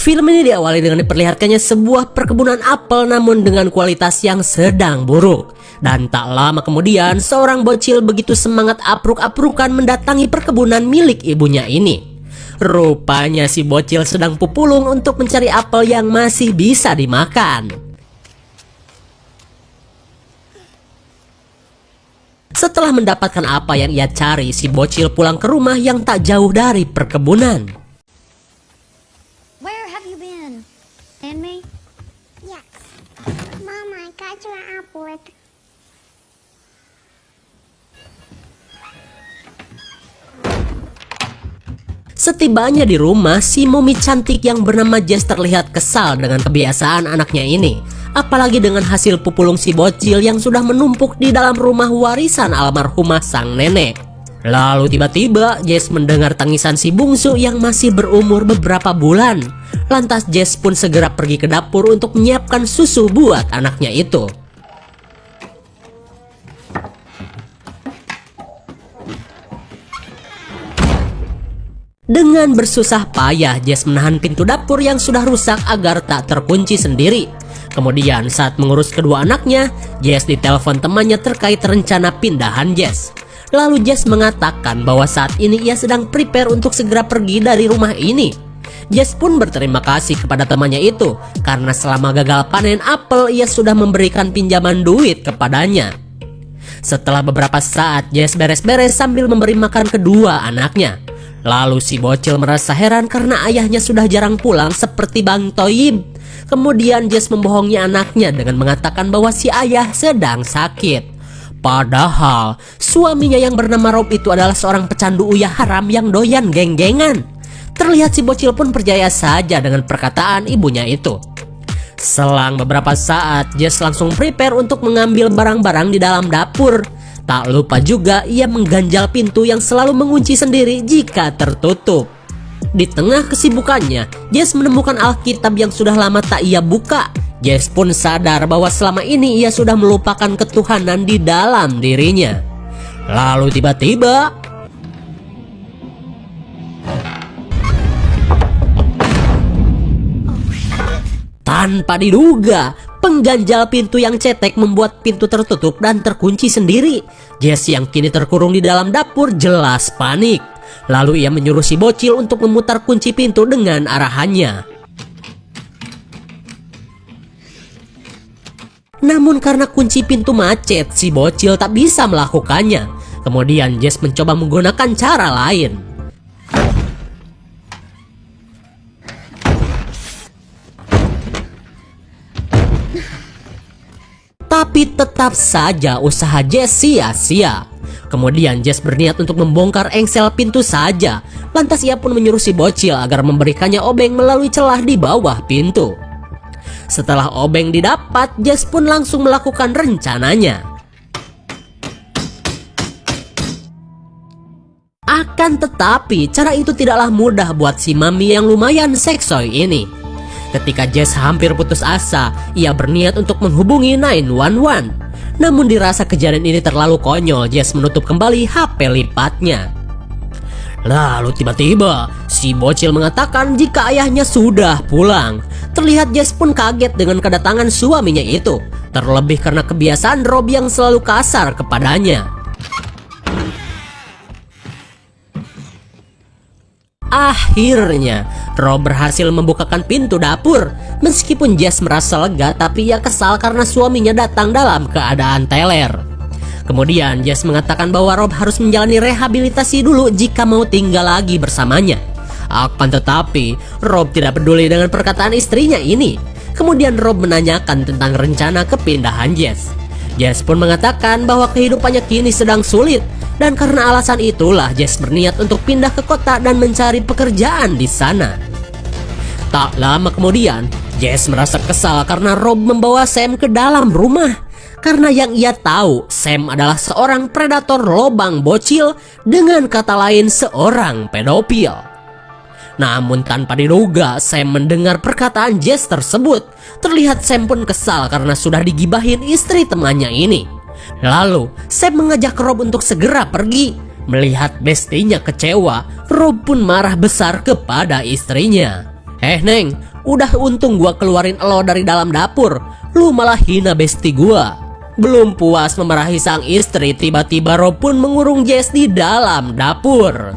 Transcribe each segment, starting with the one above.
Film ini diawali dengan diperlihatkannya sebuah perkebunan apel namun dengan kualitas yang sedang buruk. Dan tak lama kemudian seorang bocil begitu semangat apruk-aprukan mendatangi perkebunan milik ibunya ini. Rupanya si bocil sedang pupulung untuk mencari apel yang masih bisa dimakan. Setelah mendapatkan apa yang ia cari, si bocil pulang ke rumah yang tak jauh dari perkebunan. Where have you been? And me? Yes. Mom, I got your apple. Setibanya di rumah, si mumi cantik yang bernama Jess terlihat kesal dengan kebiasaan anaknya ini. Apalagi dengan hasil pupulung si bocil yang sudah menumpuk di dalam rumah warisan almarhumah sang nenek. Lalu tiba-tiba Jess mendengar tangisan si bungsu yang masih berumur beberapa bulan. Lantas Jess pun segera pergi ke dapur untuk menyiapkan susu buat anaknya itu. Dengan bersusah payah, Jess menahan pintu dapur yang sudah rusak agar tak terkunci sendiri. Kemudian saat mengurus kedua anaknya, Jess ditelepon temannya terkait rencana pindahan Jess. Lalu Jess mengatakan bahwa saat ini ia sedang prepare untuk segera pergi dari rumah ini. Jess pun berterima kasih kepada temannya itu karena selama gagal panen apel ia sudah memberikan pinjaman duit kepadanya. Setelah beberapa saat, Jess beres-beres sambil memberi makan kedua anaknya. Lalu si bocil merasa heran karena ayahnya sudah jarang pulang seperti Bang Toyib. Kemudian Jess membohongi anaknya dengan mengatakan bahwa si ayah sedang sakit. Padahal suaminya yang bernama Rob itu adalah seorang pecandu uyah haram yang doyan geng-gengan. Terlihat si bocil pun percaya saja dengan perkataan ibunya itu. Selang beberapa saat, Jess langsung prepare untuk mengambil barang-barang di dalam dapur. Tak lupa juga ia mengganjal pintu yang selalu mengunci sendiri jika tertutup. Di tengah kesibukannya, Jess menemukan Alkitab yang sudah lama tak ia buka. Jess pun sadar bahwa selama ini ia sudah melupakan ketuhanan di dalam dirinya. Lalu tiba-tiba tanpa diduga, pengganjal pintu yang cetek membuat pintu tertutup dan terkunci sendiri. Jess yang kini terkurung di dalam dapur jelas panik. Lalu ia menyuruh si bocil untuk memutar kunci pintu dengan arahannya. Namun karena kunci pintu macet, si bocil tak bisa melakukannya. Kemudian Jess mencoba menggunakan cara lain. Tapi tetap saja usaha Jess sia-sia. Kemudian Jess berniat untuk membongkar engsel pintu saja. Lantas ia pun menyuruh si bocil agar memberikannya obeng melalui celah di bawah pintu. Setelah obeng didapat, Jess pun langsung melakukan rencananya. Akan tetapi cara itu tidaklah mudah buat si mami yang lumayan seksoi ini. Ketika Jess hampir putus asa, ia berniat untuk menghubungi 911. Namun dirasa kejadian ini terlalu konyol, Jess menutup kembali HP lipatnya. Lalu tiba-tiba si bocil mengatakan jika ayahnya sudah pulang. Terlihat Jess pun kaget dengan kedatangan suaminya itu, terlebih karena kebiasaan Rob yang selalu kasar kepadanya. Akhirnya Rob berhasil membukakan pintu dapur. Meskipun Jess merasa lega, tapi ia kesal karena suaminya datang dalam keadaan teler. Kemudian Jess mengatakan bahwa Rob harus menjalani rehabilitasi dulu jika mau tinggal lagi bersamanya. Akan tetapi Rob tidak peduli dengan perkataan istrinya ini. Kemudian Rob menanyakan tentang rencana kepindahan Jess. Jess pun mengatakan bahwa kehidupannya kini sedang sulit. Dan karena alasan itulah Jess berniat untuk pindah ke kota dan mencari pekerjaan di sana. Tak lama kemudian, Jess merasa kesal karena Rob membawa Sam ke dalam rumah. Karena yang ia tahu, Sam adalah seorang predator lobang bocil, dengan kata lain seorang pedofil. Namun tanpa diduga, Sam mendengar perkataan Jess tersebut. Terlihat Sam pun kesal karena sudah digibahin istri temannya ini. Lalu Sam mengajak Rob untuk segera pergi. Melihat bestinya kecewa, Rob pun marah besar kepada istrinya. Neng, Udah untung gua keluarin lo dari dalam dapur, lu malah hina besti gua. Belum puas memarahi sang istri, tiba-tiba Rob pun mengurung Jess di dalam dapur.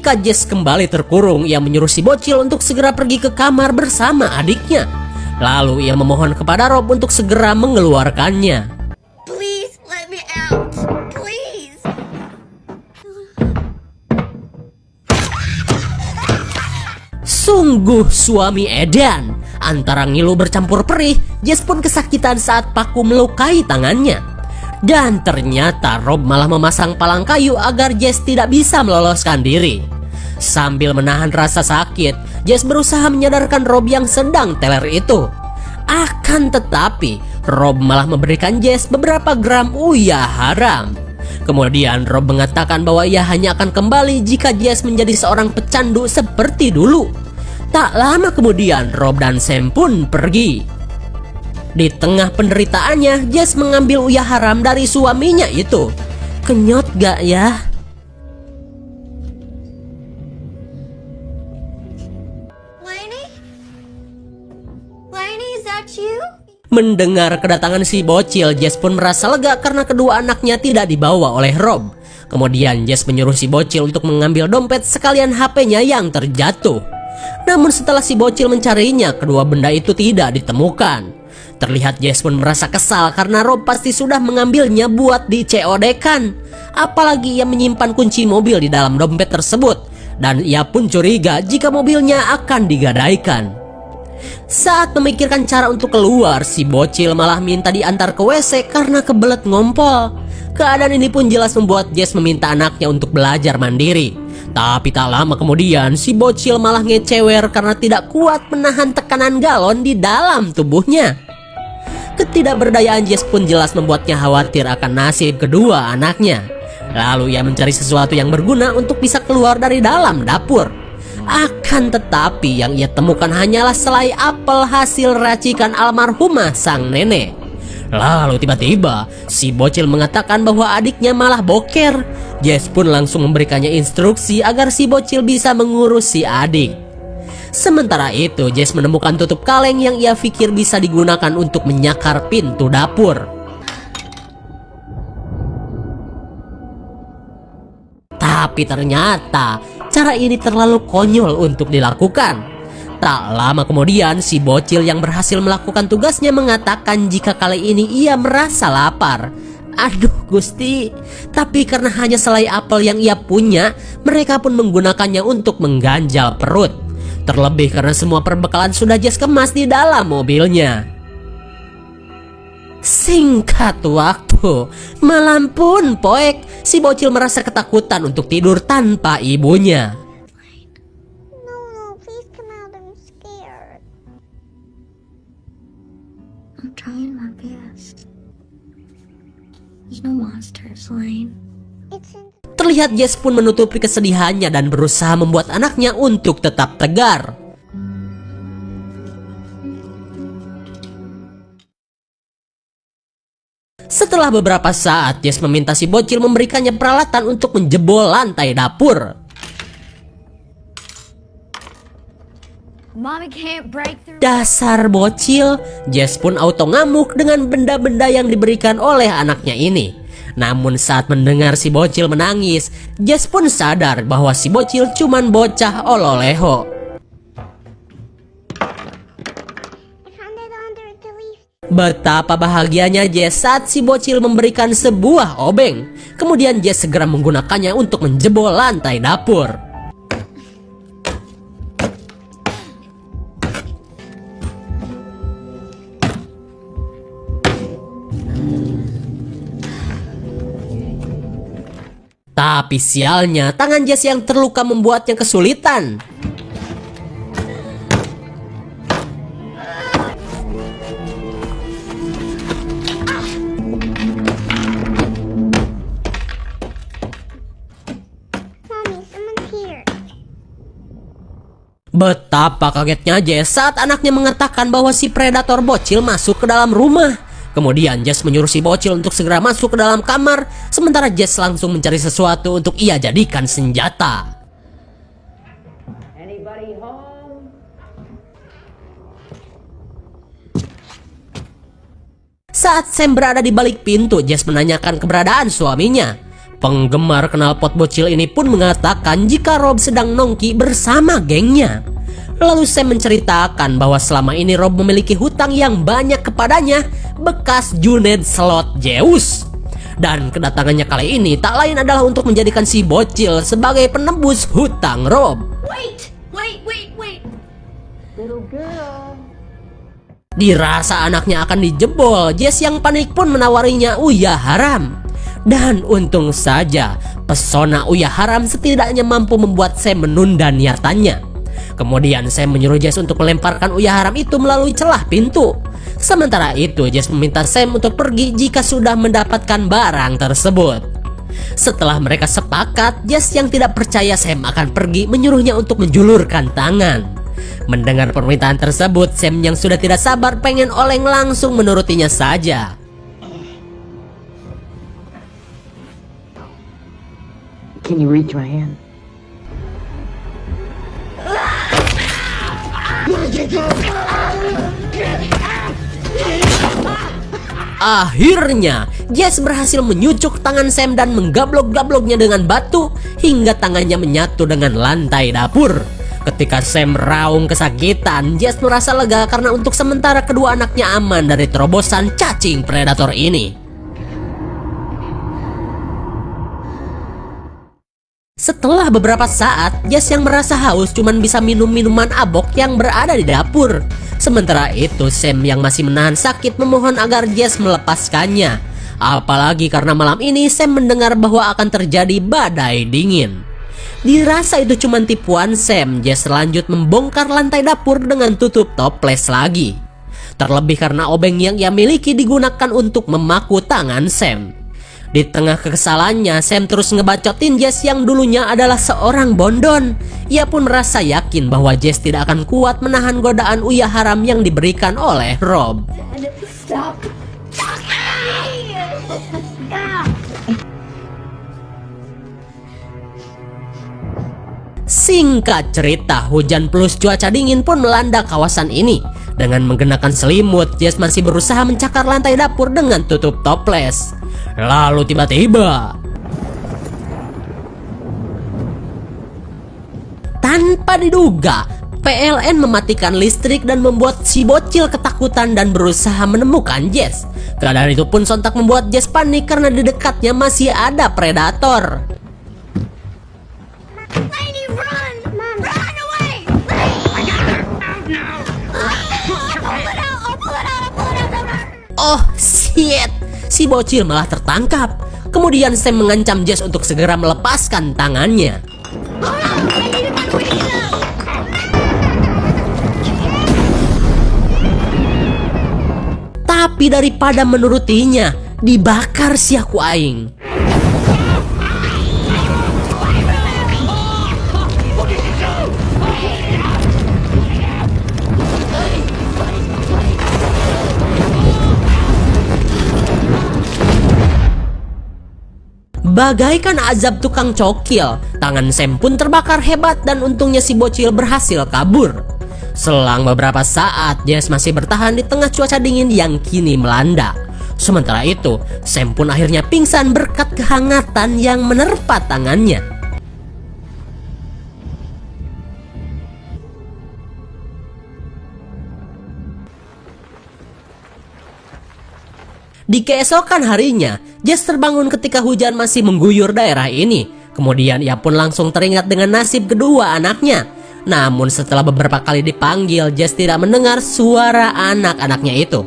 Ketika Jess kembali terkurung, ia menyuruh si bocil untuk segera pergi ke kamar bersama adiknya. Lalu ia memohon kepada Rob untuk segera mengeluarkannya. Please let me out. Please. Sungguh suami edan. Antara ngilu bercampur perih, Jess pun kesakitan saat paku melukai tangannya. Dan ternyata Rob malah memasang palang kayu agar Jess tidak bisa meloloskan diri. Sambil menahan rasa sakit, Jess berusaha menyadarkan Rob yang sedang teler itu. Akan tetapi, Rob malah memberikan Jess beberapa gram uyah haram. Kemudian Rob mengatakan bahwa ia hanya akan kembali jika Jess menjadi seorang pecandu seperti dulu. Tak lama kemudian, Rob dan Sam pun pergi. Di tengah penderitaannya, Jess mengambil uyah haram dari suaminya itu. Kenyot gak ya? Lainey, is that you? Mendengar kedatangan si bocil, Jess pun merasa lega karena kedua anaknya tidak dibawa oleh Rob. Kemudian Jess menyuruh si bocil untuk mengambil dompet sekalian HP-nya yang terjatuh. Namun setelah si bocil mencarinya, kedua benda itu tidak ditemukan. Terlihat Jess pun merasa kesal karena Rob pasti sudah mengambilnya buat di COD-kan. Apalagi ia menyimpan kunci mobil di dalam dompet tersebut. Dan ia pun curiga jika mobilnya akan digadaikan. Saat memikirkan cara untuk keluar, si bocil malah minta diantar ke WC karena kebelet ngompol. Keadaan ini pun jelas membuat Jess meminta anaknya untuk belajar mandiri. Tapi tak lama kemudian, si bocil malah ngecewer karena tidak kuat menahan tekanan galon di dalam tubuhnya. Ketidakberdayaan Jess pun jelas membuatnya khawatir akan nasib kedua anaknya. Lalu ia mencari sesuatu yang berguna untuk bisa keluar dari dalam dapur. Akan tetapi yang ia temukan hanyalah selai apel hasil racikan almarhumah sang nenek. Lalu tiba-tiba si bocil mengatakan bahwa adiknya malah boker. Jess pun langsung memberikannya instruksi agar si bocil bisa mengurus si adik. Sementara itu, Jess menemukan tutup kaleng yang ia pikir bisa digunakan untuk menyakar pintu dapur. Tapi ternyata cara ini terlalu konyol untuk dilakukan. Tak lama kemudian, si bocil yang berhasil melakukan tugasnya mengatakan jika kali ini ia merasa lapar. Aduh Gusti, tapi karena hanya selai apel yang ia punya, mereka pun menggunakannya untuk mengganjal perut. Terlebih karena semua perbekalan sudah Jess kemas di dalam mobilnya. Singkat waktu, malam pun poek, si bocil merasa ketakutan untuk tidur tanpa ibunya. No, please come out. I'm scared. I'm trying my best. There's no monsters, Lane. It's in Terlihat Jess pun menutupi kesedihannya dan berusaha membuat anaknya untuk tetap tegar. Setelah beberapa saat, Jess meminta si bocil memberikannya peralatan untuk menjebol lantai dapur. Mommy can't break through. Dasar bocil, Jess pun auto ngamuk dengan benda-benda yang diberikan oleh anaknya ini. Namun saat mendengar si bocil menangis, Jess pun sadar bahwa si bocil cuman bocah ololeho. I found it under the leaf. Betapa bahagianya Jess saat si bocil memberikan sebuah obeng. Kemudian Jess segera menggunakannya untuk menjebol lantai dapur. Tapi sialnya, tangan Jess yang terluka membuatnya kesulitan. Mommy, someone's here. Betapa kagetnya Jess saat anaknya mengatakan bahwa si predator bocil masuk ke dalam rumah. Kemudian Jess menyuruh si bocil untuk segera masuk ke dalam kamar, sementara Jess langsung mencari sesuatu untuk ia jadikan senjata. Saat Sam berada di balik pintu, Jess menanyakan keberadaan suaminya. Penggemar knalpot bocil ini pun mengatakan jika Rob sedang nongki bersama gengnya. Lalu Sam menceritakan bahwa selama ini Rob memiliki hutang yang banyak kepadanya, bekas Junaid Slot Zeus. Dan kedatangannya kali ini tak lain adalah untuk menjadikan si bocil sebagai penebus hutang Rob. Wait. Little girl. Dirasa anaknya akan dijebol, Jess yang panik pun menawarinya Uya Haram. Dan untung saja, pesona Uya Haram setidaknya mampu membuat Sam menunda niatannya. Kemudian Sam menyuruh Jess untuk melemparkan Uya Haram itu melalui celah pintu. Sementara itu, Jess meminta Sam untuk pergi jika sudah mendapatkan barang tersebut. Setelah mereka sepakat, Jess yang tidak percaya Sam akan pergi menyuruhnya untuk menjulurkan tangan. Mendengar permintaan tersebut, Sam yang sudah tidak sabar pengen oleng langsung menurutinya saja. Can you reach my hand? Akhirnya, Jess berhasil menyucuk tangan Sam dan menggablok-gabloknya dengan batu hingga tangannya menyatu dengan lantai dapur. Ketika Sam raung kesakitan, Jess merasa lega karena untuk sementara kedua anaknya aman dari terobosan cacing predator ini. Setelah beberapa saat, Jess yang merasa haus cuman bisa minum minuman abok yang berada di dapur. Sementara itu, Sam yang masih menahan sakit memohon agar Jess melepaskannya. Apalagi karena malam ini Sam mendengar bahwa akan terjadi badai dingin. Dirasa itu cuma tipuan Sam, Jess lanjut membongkar lantai dapur dengan tutup toples lagi. Terlebih karena obeng yang ia miliki digunakan untuk memaku tangan Sam. Di tengah kekesalannya, Sam terus ngebacotin Jess yang dulunya adalah seorang bondon. Ia pun merasa yakin bahwa Jess tidak akan kuat menahan godaan Uya Haram yang diberikan oleh Rob. Stop. Singkat cerita, hujan plus cuaca dingin pun melanda kawasan ini. Dengan menggunakan selimut, Jess masih berusaha mencakar lantai dapur dengan tutup toples. Lalu tiba-tiba, tanpa diduga, PLN mematikan listrik dan membuat si bocil ketakutan dan berusaha menemukan Jess. Keadaan itu pun sontak membuat Jess panik karena di dekatnya masih ada predator. Lady, run! Mom. Run away! I'll pull it out. Oh shit, si bocil malah tertangkap. Kemudian Sam mengancam Jess untuk segera melepaskan tangannya. Tapi daripada menurutinya, dibakar si aku aing. Bagaikan azab tukang cokil, tangan Sam pun terbakar hebat dan untungnya si bocil berhasil kabur. Selang beberapa saat, Jess masih bertahan di tengah cuaca dingin yang kini melanda. Sementara itu, Sam pun akhirnya pingsan berkat kehangatan yang menerpa tangannya. Di keesokan harinya, Jess terbangun ketika hujan masih mengguyur daerah ini. Kemudian ia pun langsung teringat dengan nasib kedua anaknya. Namun setelah beberapa kali dipanggil, Jess tidak mendengar suara anak-anaknya itu.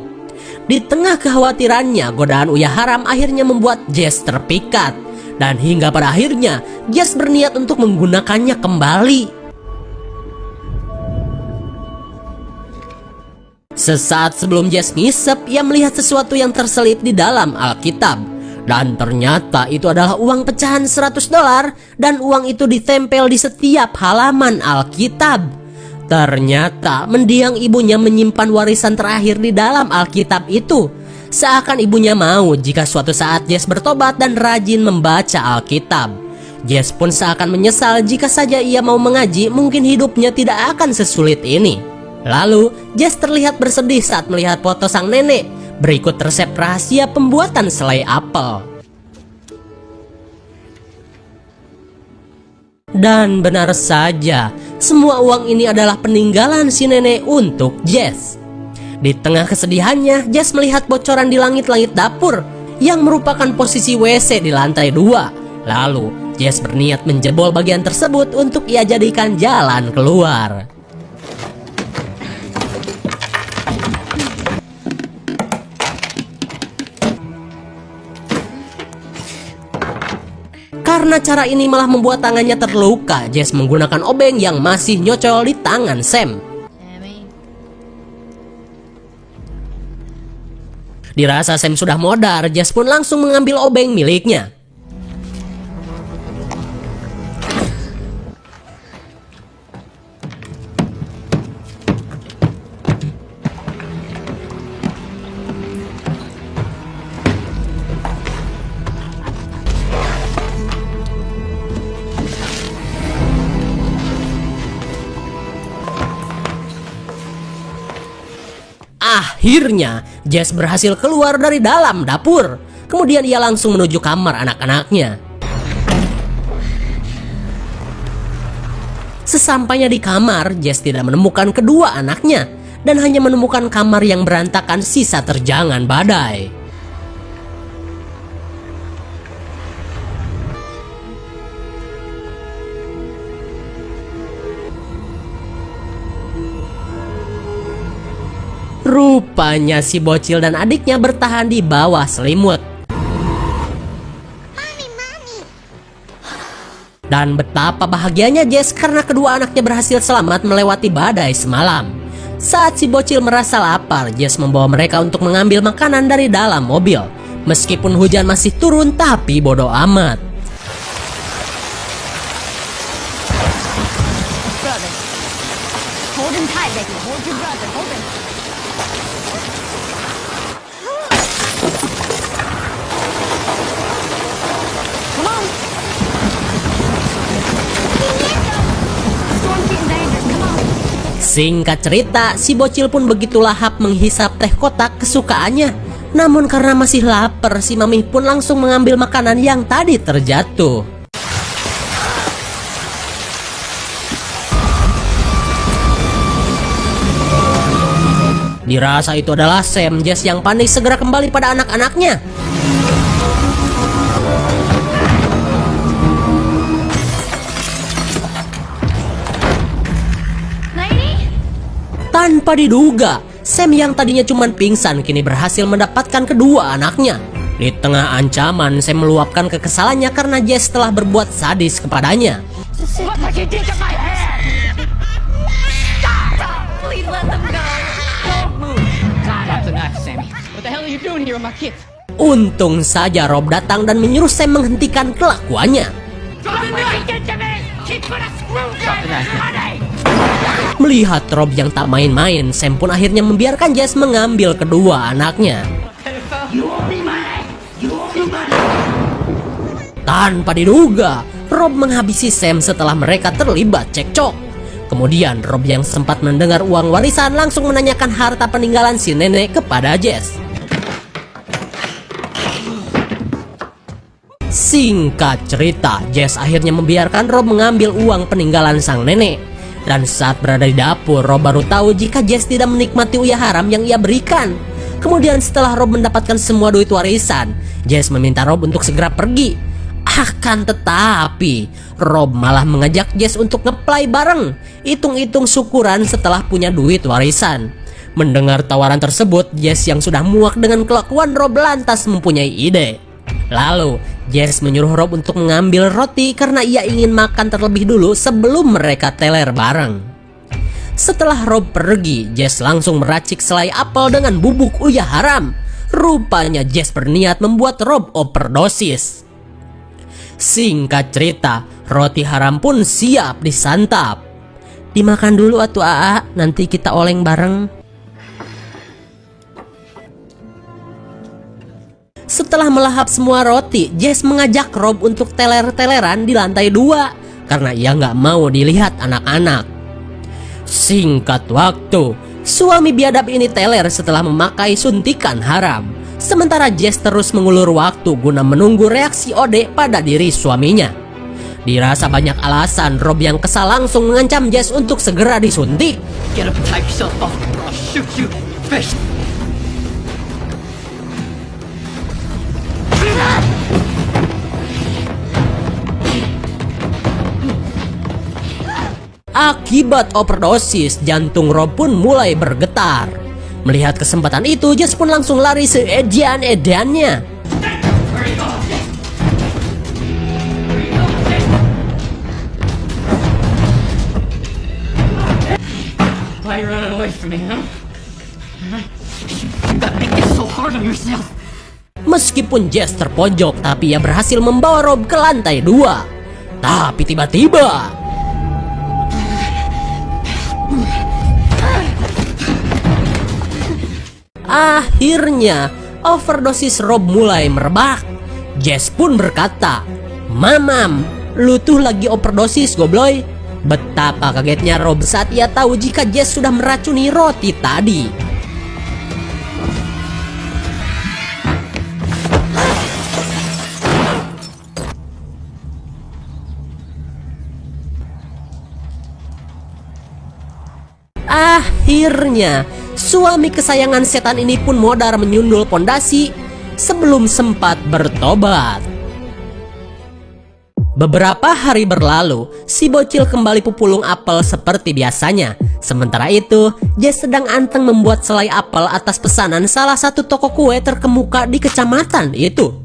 Di tengah kekhawatirannya, godaan Uya Haram akhirnya membuat Jess terpikat. Dan hingga pada akhirnya, Jess berniat untuk menggunakannya kembali. Sesaat sebelum Jess ngisep, ia melihat sesuatu yang terselip di dalam Alkitab. Dan ternyata itu adalah uang pecahan $100 dan uang itu ditempel di setiap halaman Alkitab. Ternyata mendiang ibunya menyimpan warisan terakhir di dalam Alkitab itu. Seakan ibunya mau jika suatu saat Jess bertobat dan rajin membaca Alkitab. Jess pun seakan menyesal jika saja ia mau mengaji, mungkin hidupnya tidak akan sesulit ini. Lalu, Jess terlihat bersedih saat melihat foto sang nenek. Berikut resep rahasia pembuatan selai apel. Dan benar saja, semua uang ini adalah peninggalan si nenek untuk Jess. Di tengah kesedihannya, Jess melihat bocoran di langit-langit dapur yang merupakan posisi WC di lantai 2. Lalu, Jess berniat menjebol bagian tersebut untuk ia jadikan jalan keluar. Karena cara ini malah membuat tangannya terluka, Jess menggunakan obeng yang masih nyocol di tangan Sam. Dirasa Sam sudah modar, Jess pun langsung mengambil obeng miliknya. Akhirnya, Jess berhasil keluar dari dalam dapur. Kemudian ia langsung menuju kamar anak-anaknya. Sesampainya di kamar, Jess tidak menemukan kedua anaknya dan hanya menemukan kamar yang berantakan sisa terjangan badai. Rupanya si bocil dan adiknya bertahan di bawah selimut. Dan betapa bahagianya Jess karena kedua anaknya berhasil selamat melewati badai semalam. Saat si bocil merasa lapar, Jess membawa mereka untuk mengambil makanan dari dalam mobil. Meskipun hujan masih turun, tapi bodoh amat. Brother. Hold him tight, Becky. Hold your brother. Hold him. Come on. Storm's getting dangerous. Come on. Singkat cerita, si bocil pun begitu lahap menghisap teh kotak kesukaannya. Namun karena masih lapar, si mami pun langsung mengambil makanan yang tadi terjatuh. Dirasa itu adalah Sam, Jess yang panik segera kembali pada anak-anaknya. Tanpa diduga, Sam yang tadinya cuma pingsan kini berhasil mendapatkan kedua anaknya. Di tengah ancaman, Sam meluapkan kekesalannya karena Jess telah berbuat sadis kepadanya. What you did to my hair? Stop! Please let them go. Don't move. Drop the knife, Sammy. What the hell are you doing here with my kids? Untung saja Rob datang dan menyuruh Sam menghentikan kelakuannya. Drop the knife. Melihat Rob yang tak main-main, Sam pun akhirnya membiarkan Jess mengambil kedua anaknya. Tanpa diduga, Rob menghabisi Sam setelah mereka terlibat cekcok. Kemudian Rob yang sempat mendengar uang warisan langsung menanyakan harta peninggalan si nenek kepada Jess. Singkat cerita, Jess akhirnya membiarkan Rob mengambil uang peninggalan sang nenek. Dan saat berada di dapur, Rob baru tahu jika Jess tidak menikmati uyah haram yang ia berikan. Kemudian setelah Rob mendapatkan semua duit warisan, Jess meminta Rob untuk segera pergi. Akan tetapi, Rob malah mengajak Jess untuk ngeplay bareng, hitung-hitung syukuran setelah punya duit warisan. Mendengar tawaran tersebut, Jess yang sudah muak dengan kelakuan Rob lantas mempunyai ide. Lalu, Jess menyuruh Rob untuk mengambil roti karena ia ingin makan terlebih dulu sebelum mereka teler bareng. Setelah Rob pergi, Jess langsung meracik selai apel dengan bubuk uyah haram. Rupanya Jess berniat membuat Rob overdosis. Singkat cerita, roti haram pun siap disantap. Dimakan dulu atuh Aa, nanti kita oleng bareng. Setelah melahap semua roti, Jess mengajak Rob untuk teler-teleran di lantai 2 karena ia nggak mau dilihat anak-anak. Singkat waktu, suami biadab ini teler setelah memakai suntikan haram. Sementara Jess terus mengulur waktu guna menunggu reaksi Ode pada diri suaminya. Dirasa banyak alasan, Rob yang kesal langsung mengancam Jess untuk segera disuntik. Get up and tie yourself off, or I'll shoot you in the face. Akibat overdosis, jantung Rob pun mulai bergetar. Melihat kesempatan itu, Jess pun langsung lari seedan-edannya. Why are you running away from me, huh? You gotta make this so hard on yourself. Meskipun Jess terpojok, tapi ia berhasil membawa Rob ke lantai 2. Tapi tiba-tiba akhirnya overdosis Rob mulai merebak. Jess pun berkata, "Mamam, lu tuh lagi overdosis gobloy." Betapa kagetnya Rob saat ia tahu jika Jess sudah meracuni roti tadi. Akhirnya, suami kesayangan setan ini pun modar menyundul pondasi sebelum sempat bertobat. Beberapa hari berlalu, si bocil kembali pupulung apel seperti biasanya. Sementara itu, Jess sedang anteng membuat selai apel atas pesanan salah satu toko kue terkemuka di kecamatan itu.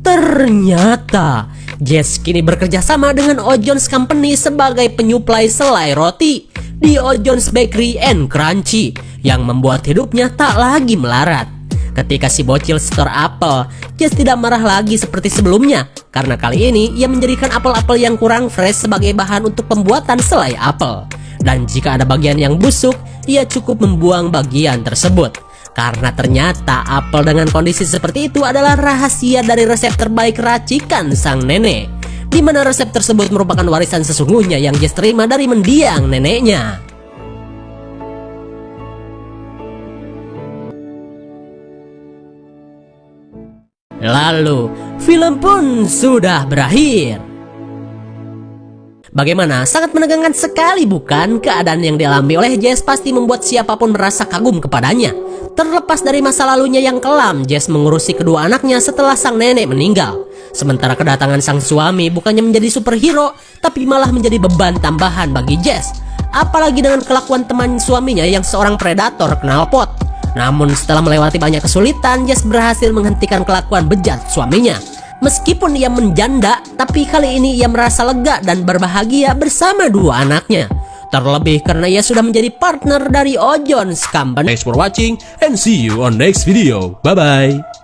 Ternyata, Jess kini bekerja sama dengan O'John's Company sebagai penyuplai selai roti di O'John's Bakery and Crunchy yang membuat hidupnya tak lagi melarat. Ketika si bocil setor apel, Jess tidak marah lagi seperti sebelumnya karena kali ini ia menjadikan apel-apel yang kurang fresh sebagai bahan untuk pembuatan selai apel. Dan jika ada bagian yang busuk, ia cukup membuang bagian tersebut. Karena ternyata apel dengan kondisi seperti itu adalah rahasia dari resep terbaik racikan sang nenek, di mana resep tersebut merupakan warisan sesungguhnya yang Jess terima dari mendiang neneknya. Lalu, film pun sudah berakhir. Bagaimana? Sangat menegangkan sekali bukan? Keadaan yang dialami oleh Jess pasti membuat siapapun merasa kagum kepadanya. Terlepas dari masa lalunya yang kelam, Jess mengurusi kedua anaknya setelah sang nenek meninggal. Sementara kedatangan sang suami bukannya menjadi superhero, tapi malah menjadi beban tambahan bagi Jess. Apalagi dengan kelakuan teman suaminya yang seorang predator knalpot. Namun setelah melewati banyak kesulitan, Jess berhasil menghentikan kelakuan bejat suaminya. Meskipun ia menjanda, tapi kali ini ia merasa lega dan berbahagia bersama dua anaknya. Terlebih karena ia sudah menjadi partner dari O'John's Company. Thanks for watching and see you on next video. Bye bye.